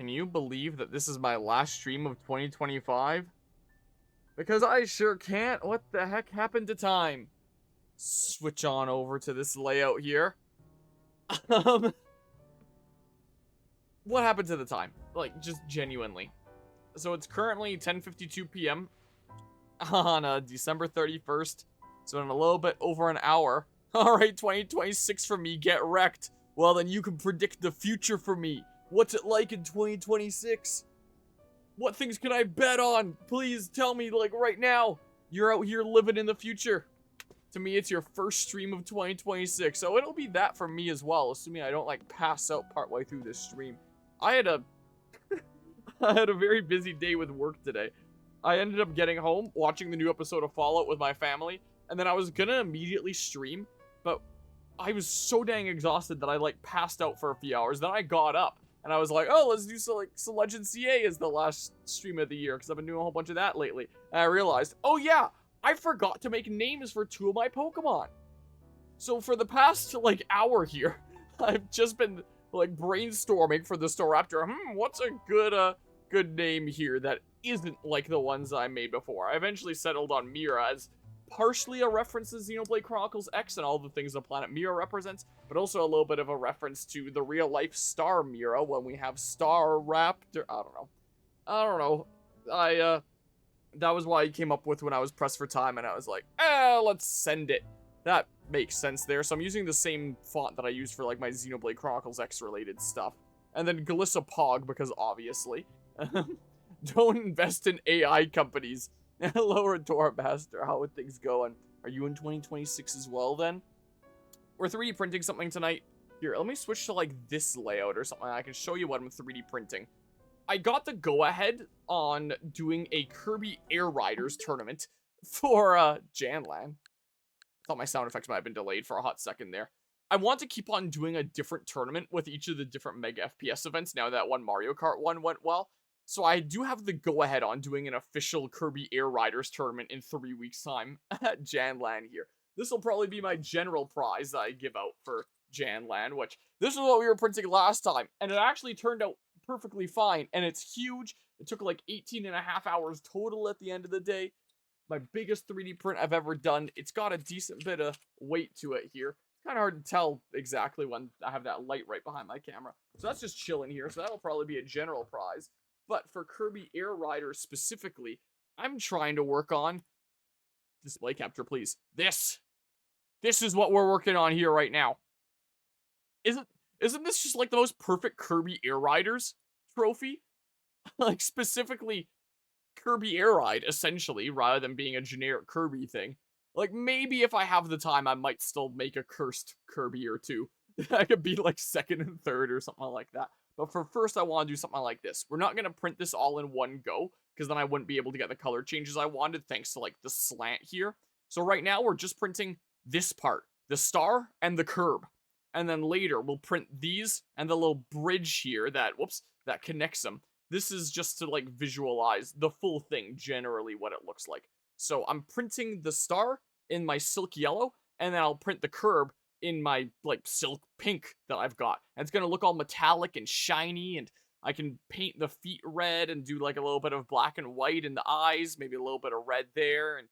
Can you believe that this is my last stream of 2025? Because I sure can't. What the heck happened to time? Switch on over to this layout here. Um, what happened to the time? Like, just genuinely. So it's currently 10:52 p.m. on December 31st. So in a little bit over an hour. Alright, 2026 for me, get wrecked. Well, then you can predict the future for me. What's it like in 2026? What things can I bet on? Please tell me, like, right now. You're out here living in the future. To me, it's your first stream of 2026. So it'll be that for me as well, assuming I don't, like, pass out partway through this stream. I had a... I had a very busy day with work today. I ended up getting home, watching the new episode of Fallout with my family, and then I was gonna immediately stream, but I was so dang exhausted that I, like, passed out for a few hours. Then I got up. And I was like, oh, let's do some Legend CA as the last stream of the year, because I've been doing a whole bunch of that lately. And I realized, oh yeah, I forgot to make names for 2 of my Pokemon. So for the past, like, hour here, I've just been, like, brainstorming for the Staraptor. What's a good name here that isn't like the ones I made before? I eventually settled on Mira as partially a reference to Xenoblade Chronicles X and all the things the planet Mira represents, but also a little bit of a reference to the real-life Star Mira when we have Star Raptor. I don't know. That was why I came up with when I was pressed for time, and I was like, let's send it. That makes sense there. So I'm using the same font that I used for, like, my Xenoblade Chronicles X-related stuff. And then Galissa Pog, because obviously. Don't invest in AI companies. Hello, Redora Master. How are things going? Are you in 2026 as well, then? We're 3D printing something tonight. Here, let me switch to, like, this layout or something. I can show you what I'm 3D printing. I got the go-ahead on doing a Kirby Air Riders tournament for, Janland. Thought my sound effects might have been delayed for a hot second there. I want to keep on doing a different tournament with each of the different Mega FPS events now that one Mario Kart one went well. So I do have the go-ahead on doing an official Kirby Air Riders tournament in 3 weeks' time at Janland here. This will probably be my general prize that I give out for Janland, which this is what we were printing last time, and it actually turned out perfectly fine, and it's huge. It took like 18.5 hours total at the end of the day. My biggest 3D print I've ever done. It's got a decent bit of weight to it here. It's kind of hard to tell exactly when I have that light right behind my camera. So that's just chilling here, so that'll probably be a general prize. But for Kirby Air Riders specifically, I'm trying to work on... Display capture, please. This is what we're working on here right now. Isn't this just like the most perfect Kirby Air Riders trophy? Like, specifically Kirby Air Ride, essentially, rather than being a generic Kirby thing. Like, maybe if I have the time, I might still make a cursed Kirby or two. I could be, like, second and third or something like that. But for first, I want to do something like this. We're not going to print this all in one go, because then I wouldn't be able to get the color changes I wanted, thanks to, like, the slant here. So right now, we're just printing this part, the star and the curb. And then later, we'll print these and the little bridge here that, that connects them. This is just to, like, visualize the full thing, generally what it looks like. So I'm printing the star in my silk yellow, and then I'll print the curb in my, like, silk pink that I've got. And it's gonna look all metallic and shiny, and I can paint the feet red and do, like, a little bit of black and white in the eyes, maybe a little bit of red there, and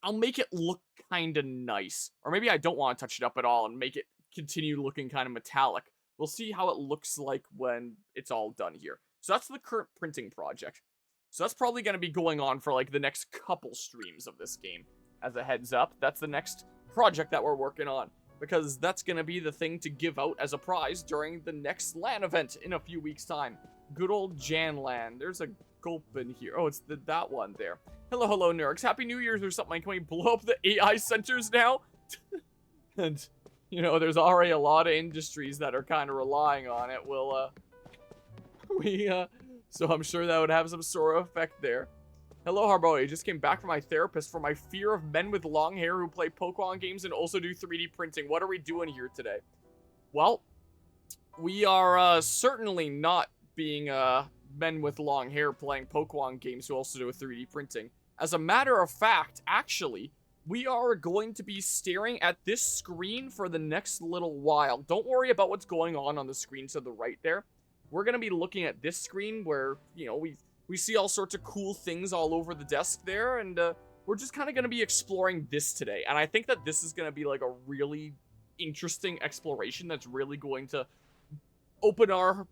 I'll make it look kind of nice. Or maybe I don't want to touch it up at all and make it continue looking kind of metallic. We'll see how it looks like when it's all done here. So that's the current printing project. So that's probably going to be going on for, like, the next couple streams of this game. As a heads up, that's the next project that we're working on, because that's going to be the thing to give out as a prize during the next LAN event in a few weeks' time. Good old Janland. There's a gulp in here. Oh, it's that one there. Hello, nerds. Happy New Year's or something. Can we blow up the AI centers now? And, you know, there's already a lot of industries that are kind of relying on it. So I'm sure that would have some sort of effect there. Hello, Harbo. I just came back from my therapist for my fear of men with long hair who play Pokemon games and also do 3D printing. What are we doing here today? Well, we are certainly not being men with long hair playing Pokemon games who also do 3D printing. As a matter of fact, actually, we are going to be staring at this screen for the next little while. Don't worry about what's going on the screen to the right there. we're going to be looking at this screen where, you know, we see all sorts of cool things all over the desk there, and we're just kind of going to be exploring this today. And I think that this is going to be like a really interesting exploration that's really going to open our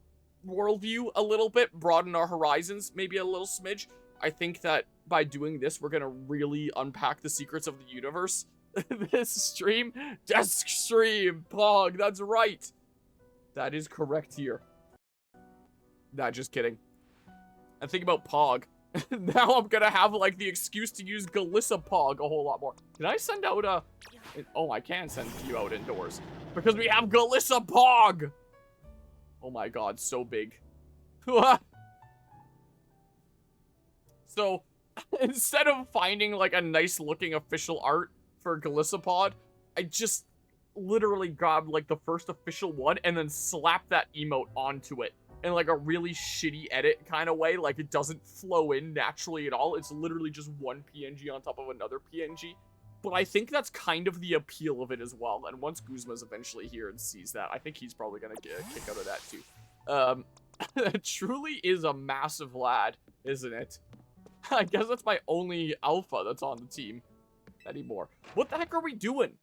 worldview a little bit, broaden our horizons maybe a little smidge. I think that by doing this, we're gonna really unpack the secrets of the universe. This stream, desk stream, Pog, that's right. That is correct here. Nah, just kidding. I think about Pog. Now I'm gonna have like the excuse to use Galissa Pog a whole lot more. Can I send out a... Oh, I can send you out indoors. Because we have Galissa Pog! Oh my god, so big. So, instead of finding like a nice looking official art for Galissapod, I just literally grabbed like the first official one and then slapped that emote onto it in like a really shitty edit kind of way. Like it doesn't flow in naturally at all. It's literally just one PNG on top of another PNG. But I think that's kind of the appeal of it as well. And once Guzma's eventually here and sees that, I think he's probably going to get a kick out of that too. It truly is a massive lad, isn't it? I guess that's my only alpha that's on the team anymore. What the heck are we doing?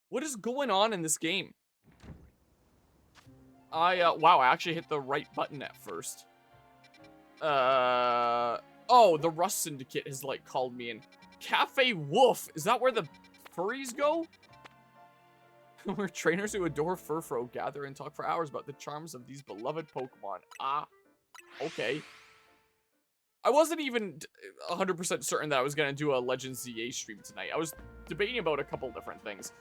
What is going on in this game? Wow, I actually hit the right button at first. Oh, the Rust Syndicate has, like, called me in. Cafe Wolf! Is that where the furries go? Where trainers who adore Furfro gather and talk for hours about the charms of these beloved Pokemon. Ah, okay. I wasn't even 100% certain that I was going to do a Legends ZA stream tonight. I was debating about a couple different things.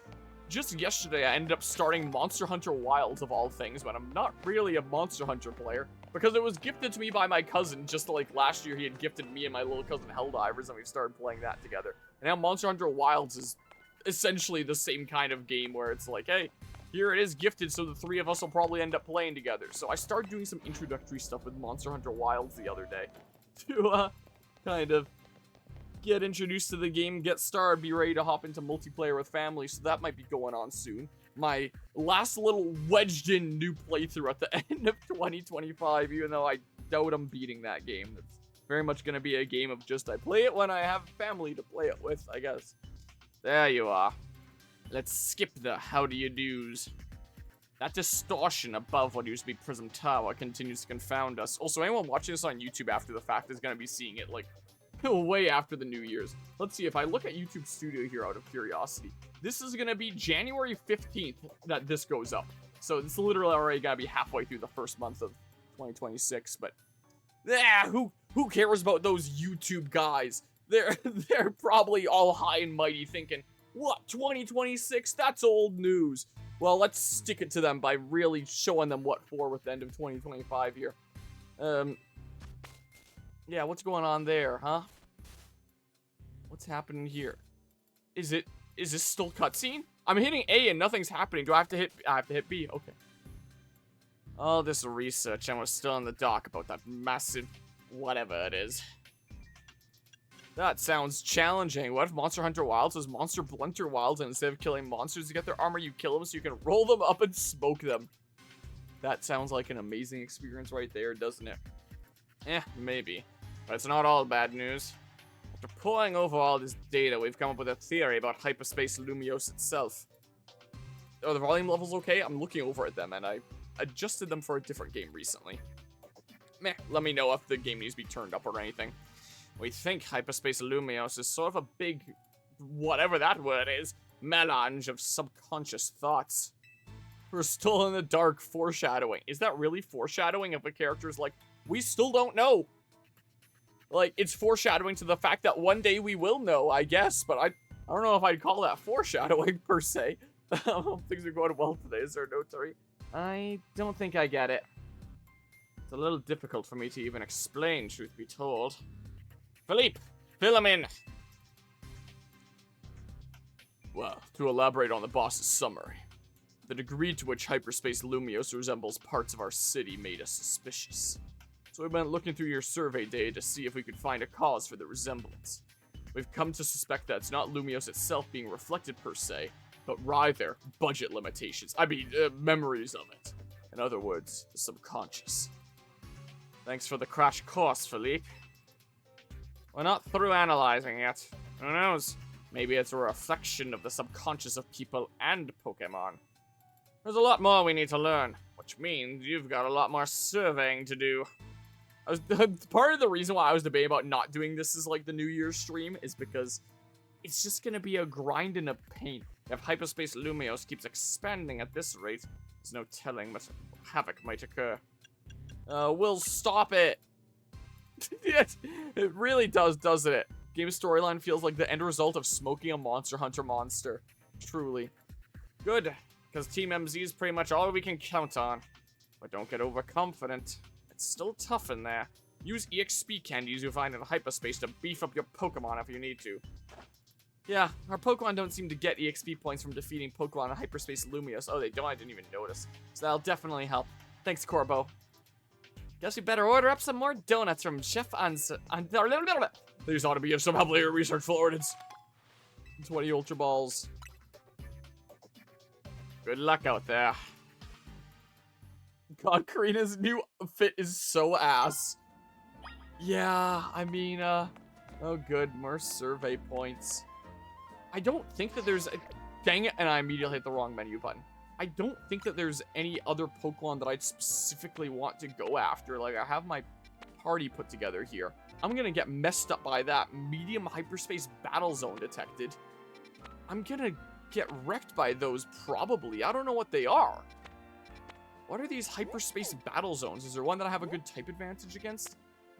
Just yesterday, I ended up starting Monster Hunter Wilds of all things, when I'm not really a Monster Hunter player, because it was gifted to me by my cousin, just like last year he had gifted me and my little cousin Helldivers, and we started playing that together. And now Monster Hunter Wilds is essentially the same kind of game where it's like, hey, here it is gifted, so the three of us will probably end up playing together. So I started doing some introductory stuff with Monster Hunter Wilds the other day to, kind of get introduced to the game, get started, be ready to hop into multiplayer with family, so that might be going on soon. My last little wedged in new playthrough at the end of 2025, even though I doubt I'm beating that game. It's very much going to be a game of just I play it when I have family to play it with, I guess. There you are. Let's skip the how do you do's. That distortion above what used to be Prism Tower continues to confound us. Also, anyone watching this on YouTube after the fact is going to be seeing it, like, way after the New Year's. Let's see, if I look at YouTube Studio here out of curiosity, this is going to be January 15th that this goes up. So it's literally already got to be halfway through the first month of 2026, but who cares about those YouTube guys? They're probably all high and mighty thinking, what, 2026? That's old news. Well, let's stick it to them by really showing them what for with the end of 2025 here. Yeah, what's going on there, huh? What's happening here? Is this still cutscene? I'm hitting A and nothing's happening. Do I have to hit B? Okay. All this research and we're still in the dark about that massive whatever it is. That sounds challenging. What if Monster Hunter Wilds was Monster Blunter Wilds, and instead of killing monsters to get their armor, you kill them so you can roll them up and smoke them? That sounds like an amazing experience right there, doesn't it? Maybe. But it's not all bad news. After poring over all this data, we've come up with a theory about Hyperspace Lumiose itself. Are the volume levels okay? I'm looking over at them, and I adjusted them for a different game recently. Meh, let me know if the game needs to be turned up or anything. We think Hyperspace Lumiose is sort of a big, whatever that word is, melange of subconscious thoughts. We're still in the dark, foreshadowing. Is that really foreshadowing if a character's like, we still don't know? Like, it's foreshadowing to the fact that one day we will know, I guess, but I don't know if I'd call that foreshadowing, per se. Things are going well today, is there a note, sorry? I don't think I get it. It's a little difficult for me to even explain, truth be told. Philippe, fill him in! Well, to elaborate on the boss's summary, the degree to which Hyperspace Lumiose resembles parts of our city made us suspicious. So we went looking through your survey data to see if we could find a cause for the resemblance. We've come to suspect that it's not Lumiose itself being reflected per se, but rather budget limitations. I mean, memories of it. In other words, the subconscious. Thanks for the crash course, Philippe. We're not through analyzing yet. Who knows? Maybe it's a reflection of the subconscious of people and Pokemon. There's a lot more we need to learn, which means you've got a lot more surveying to do. Part of the reason why I was debating about not doing this as like the New Year's stream is because it's just gonna be a grind and a pain. If Hyperspace Lumiose keeps expanding at this rate, there's no telling what havoc might occur. We'll stop it. Yes, it really does, doesn't it? Game storyline feels like the end result of smoking a Monster Hunter monster. Truly. Good, because Team MZ is pretty much all we can count on. But don't get overconfident. It's still tough in there. Use EXP candies you find in Hyperspace to beef up your Pokemon if you need to. Yeah, our Pokemon don't seem to get EXP points from defeating Pokemon in Hyperspace Lumiose. Oh, they don't? I didn't even notice. So that'll definitely help. Thanks, Corbo. Guess we better order up some more donuts from Chef These ought to be some heavily research Floridians. 20 Ultra Balls. Good luck out there. God, Karina's new fit is so ass. Yeah, I mean, oh good, more survey points. I don't think that there's dang it, and I immediately hit the wrong menu button. I don't think that there's any other Pokemon that I'd specifically want to go after. Like, I have my party put together here. I'm gonna get messed up by that. Medium Hyperspace Battle Zone detected. I'm gonna get wrecked by those, probably. I don't know what they are. What are these Hyperspace Battle Zones? Is there one that I have a good type advantage against?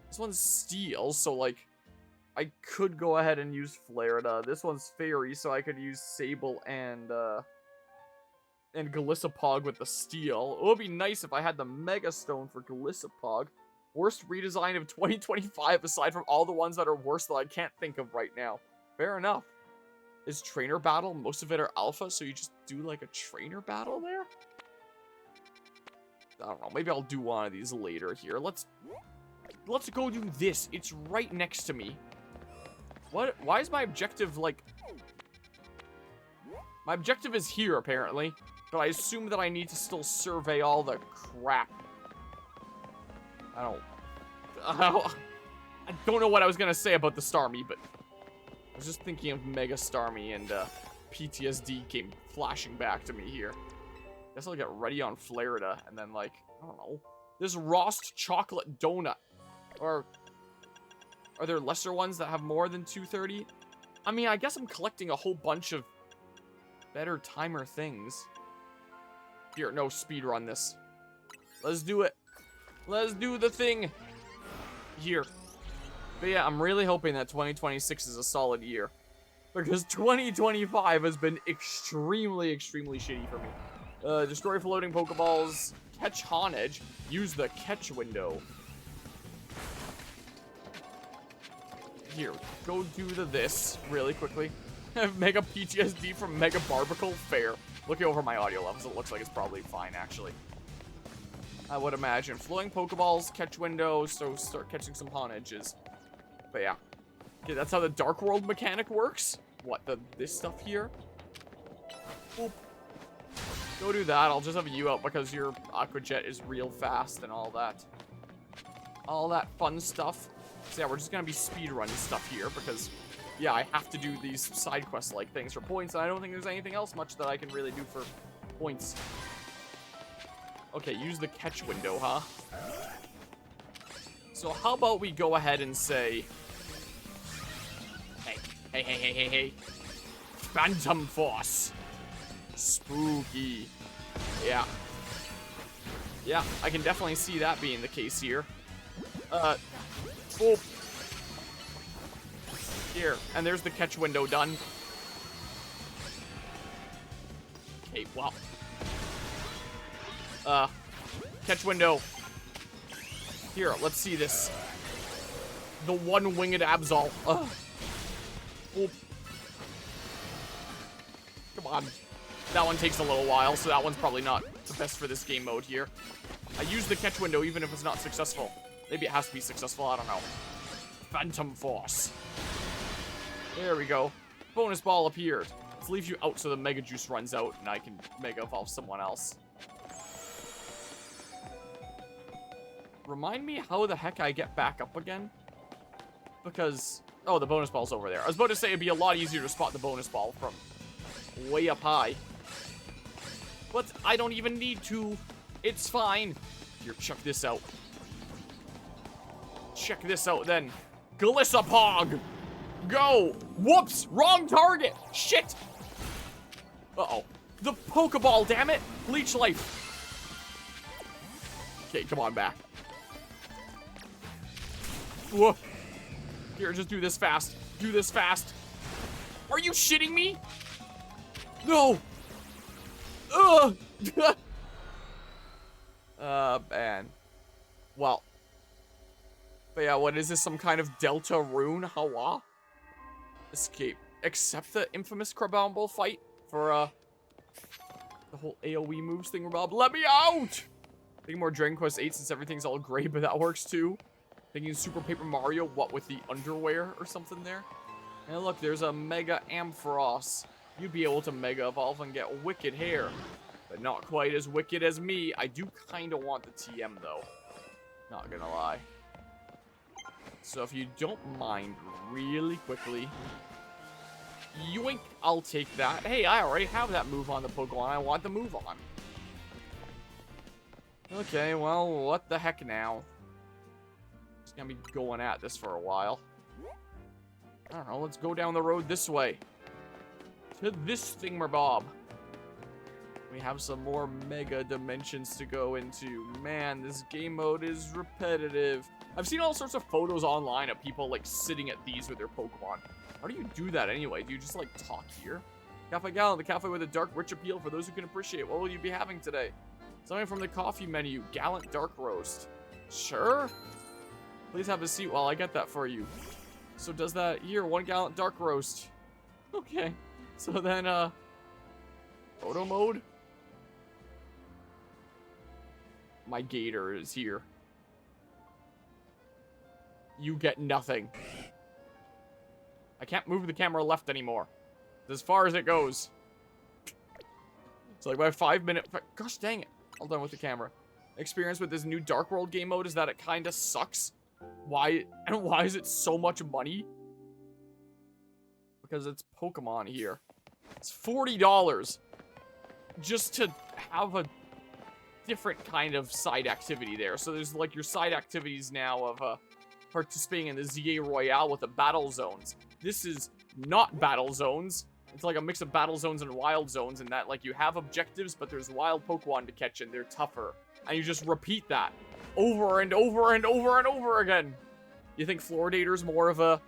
This one's Steel, so, like, I could go ahead and use Florida. This one's Fairy, so I could use Sable and Galissapog with the Steel. It would be nice if I had the Mega Stone for Galissapog. Worst redesign of 2025 aside from all the ones that are worse that I can't think of right now. Fair enough. Is Trainer Battle, most of it are Alpha, so you just do like a Trainer Battle there? I don't know, maybe I'll do one of these later here. Let's go do this. It's right next to me. What? Why is my objective like... My objective is here, apparently. But I assume that I need to still survey all the crap. I don't know what I was gonna say about the Starmie, but I was just thinking of Mega Starmie, and PTSD came flashing back to me here. Guess I'll get ready on Florida, and then, like, I don't know, this Rost chocolate donut. Or are there lesser ones that have more than 230? I mean, I guess I'm collecting a whole bunch of better timer things. Here, no, speed run this. Let's do it. Let's do the thing. Here. But yeah, I'm really hoping that 2026 is a solid year. Because 2025 has been extremely, extremely shitty for me. Destroy floating Pokeballs. Catch Honedge. Use the catch window. Here, go do this really quickly. Mega PTSD from Mega Barbacle. Fair. Looking over my audio levels, it looks like it's probably fine, actually. I would imagine. Flowing Pokeballs, catch windows, so start catching some Honedges. But yeah. Okay, that's how the Dark World mechanic works. What, this stuff here? Boop. Go do that. I'll just have you out because your Aqua Jet is real fast and all that. All that fun stuff. So yeah, we're just gonna be speedrunning stuff here because, yeah, I have to do these side quest-like things for points, and I don't think there's anything else much that I can really do for points. Okay, use the catch window, huh? So how about we go ahead and say... Hey. Phantom Force. Spooky. Yeah. Yeah, I can definitely see that being the case here. Oh. Here, and there's the catch window done. Okay, well. Catch window. Here, let's see this. The one-winged Absol. Oh. Come on. That one takes a little while, so that one's probably not the best for this game mode here. I use the catch window even if it's not successful. Maybe it has to be successful, I don't know. Phantom Force. There we go. Bonus ball appeared. Let's leave you out so the Mega Juice runs out and I can Mega Evolve someone else. Remind me how the heck I get back up again? Because... Oh, the bonus ball's over there. I was about to say it'd be a lot easier to spot the bonus ball from way up high. But I don't even need to. It's fine. Here, check this out. Check this out then. Glissapog! Go! Whoops! Wrong target! Shit! Uh-oh. The Pokeball, damn it! Leech Life. Okay, come on back. Whoa. Here, just do this fast. Do this fast. Are you shitting me? No! Ugh! Man. Well. But yeah, what is this? Some kind of Delta Rune? Hawa? Escape. Accept the infamous Crabomble fight for, the whole AoE moves thing, Rob. Let me out! Thinking more Dragon Quest 8 since everything's all gray, but that works too. Thinking Super Paper Mario, what with the underwear or something there? And look, there's a Mega Ampharos. You'd be able to Mega Evolve and get wicked hair. But not quite as wicked as me. I do kind of want the TM though. Not gonna lie. So if you don't mind, really quickly. Yoink, I'll take that. Hey, I already have that move on the Pokemon I want the move on. Okay, well, what the heck now? Just gonna be going at this for a while. I don't know, let's go down the road this way. To this thingamabob. We have some more mega dimensions to go into. Man, this game mode is repetitive. I've seen all sorts of photos online of people, like, sitting at these with their Pokemon. How do you do that anyway? Do you just, like, talk here? Cafe Gallon, the cafe with a dark, rich appeal for those who can appreciate. What will you be having today? Something from the coffee menu. Gallant dark roast. Sure. Please have a seat while I get that for you. So does that... Here, 1 gallant dark roast. Okay. So then, photo mode? My gator is here. You get nothing. I can't move the camera left anymore. As far as it goes. It's like my 5-minute... Gosh dang it. All done with the camera. Experience with this new Dark World game mode is that it kind of sucks. Why? And why is it so much money? Because it's Pokemon here. It's $40 just to have a different kind of side activity there. So there's like your side activities now of participating in the ZA Royale with the battle zones. This is not battle zones. It's like a mix of battle zones and wild zones in that like you have objectives, but there's wild Pokemon to catch and they're tougher. And you just repeat that over and over and over and over again. You think Floridator's more of a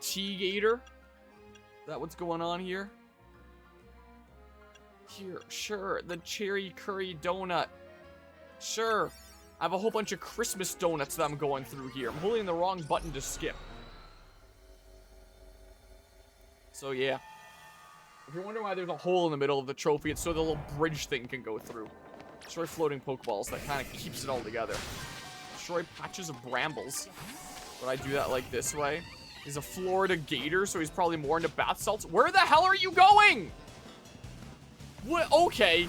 T-Gator? Is that what's going on here? Here, sure. The cherry curry donut. Sure. I have a whole bunch of Christmas donuts that I'm going through here. I'm holding the wrong button to skip. So, yeah. If you're wondering why there's a hole in the middle of the trophy, it's so the little bridge thing can go through. Destroy floating Pokeballs. That kind of keeps it all together. Destroy patches of brambles. Would I do that like this way? He's a Florida Gator, so he's probably more into bath salts. Where the hell are you going? What? Okay.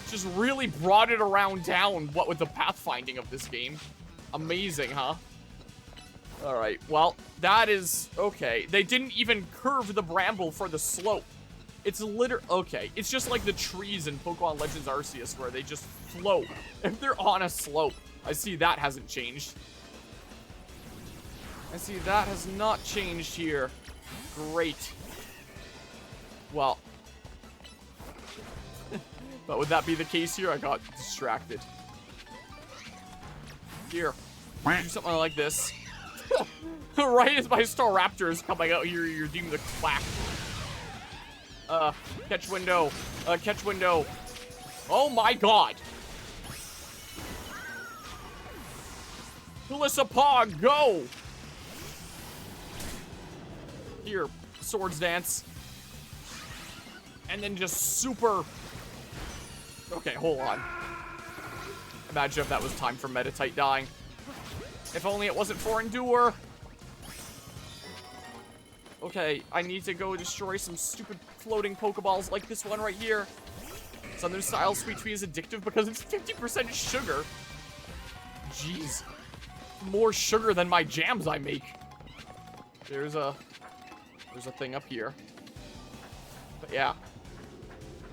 Just really brought it around town, what with the pathfinding of this game. Amazing, huh? Alright, well, that is... Okay. They didn't even curve the bramble for the slope. It's okay. It's just like the trees in Pokemon Legends Arceus where they just float if they're on a slope. I see that hasn't changed. I see that has not changed here. Great. Well... But would that be the case here? I got distracted. Here. Do something like this. Right as my Staraptor is coming out here, you're deemed the quack. Catch window. Catch window. Oh my god. Glissapog, go! Here, Swords Dance. And then just super... Okay, hold on. Imagine if that was time for Meditite dying. If only it wasn't for Endure. Okay, I need to go destroy some stupid floating Pokeballs like this one right here. Southern Style Sweet Tea is addictive because it's 50% sugar. jeez. More sugar than my jams I make. There's a thing up here. But yeah.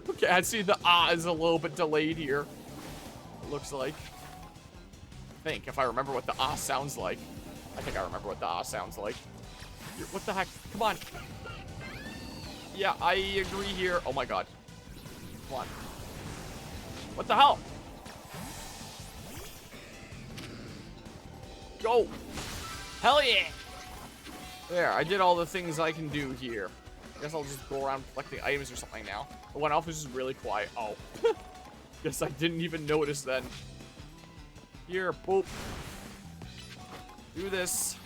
Okay, I see the is a little bit delayed here. It looks like. I think, if I remember what the sounds like. I think I remember what the sounds like. What the heck? Come on. Yeah, I agree here. Oh my god. Come on. What the hell? Go. Hell yeah. There, I did all the things I can do here. I guess I'll just go around collecting items or something now. The one off is just really quiet. Oh. Guess I didn't even notice then. Here, boop. Do this.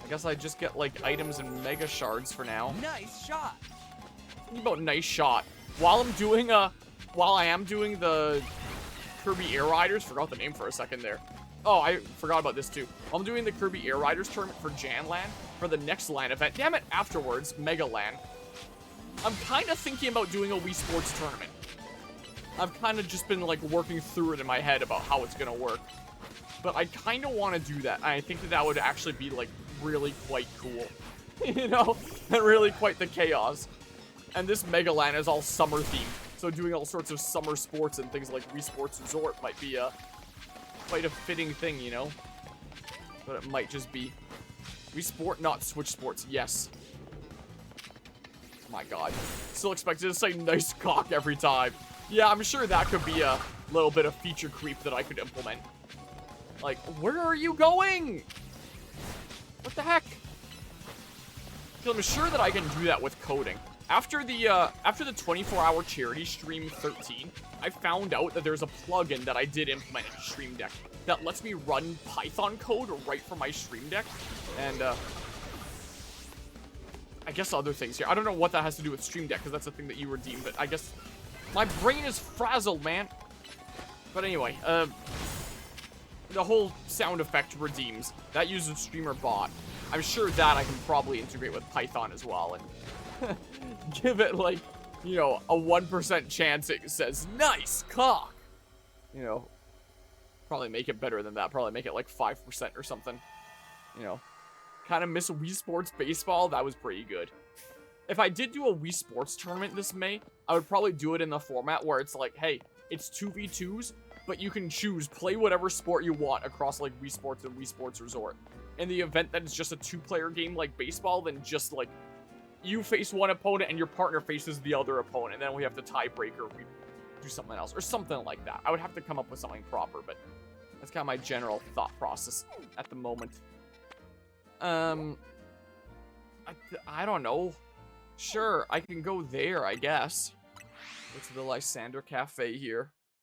I guess I just get, like, items and mega shards for now. Nice shot. Think about nice shot. While I am doing the Kirby Air Riders, forgot the name for a second there. Oh, I forgot about this too. I'm doing the Kirby Air Riders tournament for Janland for the next LAN event. Damn it, afterwards, Mega LAN. I'm kind of thinking about doing a Wii Sports tournament. I've kind of just been like working through it in my head about how it's gonna work. But I kind of want to do that. And I think that would actually be like really quite cool. You know? And really quite the chaos. And this Mega LAN is all summer themed. So doing all sorts of summer sports and things like Wii Sports Resort might be quite a fitting thing, you know? But it might just be Wii Sport, not Switch Sports. Yes. Oh my god. Still expected to say nice cock every time. Yeah, I'm sure that could be a little bit of feature creep that I could implement. Like, where are you going? What the heck? I'm sure that I can do that with coding. After the 24-hour charity stream 13, I found out that there's a plugin that I did implement in Stream Deck that lets me run Python code right from my Stream Deck. And, I guess other things here. I don't know what that has to do with Stream Deck, because that's the thing that you redeemed, but I guess my brain is frazzled, man. But anyway, the whole sound effect redeems. That uses Streamer Bot. I'm sure that I can probably integrate with Python as well, and give it, like, you know, a 1% chance it says, nice cock. You know, probably make it better than that. Probably make it like 5% or something. You know, kind of miss Wii Sports Baseball. That was pretty good. If I did do a Wii Sports tournament this May, I would probably do it in the format where it's like, hey, it's 2v2s, but you can choose, play whatever sport you want across like Wii Sports and Wii Sports Resort. In the event that it's just a 2-player game like baseball, then just like, you face one opponent and your partner faces the other opponent, and then we have to tiebreak or we do something else, or something like that. I would have to come up with something proper, but that's kind of my general thought process at the moment. I don't know. Sure, I can go there, I guess. Go to the Lysander Cafe here.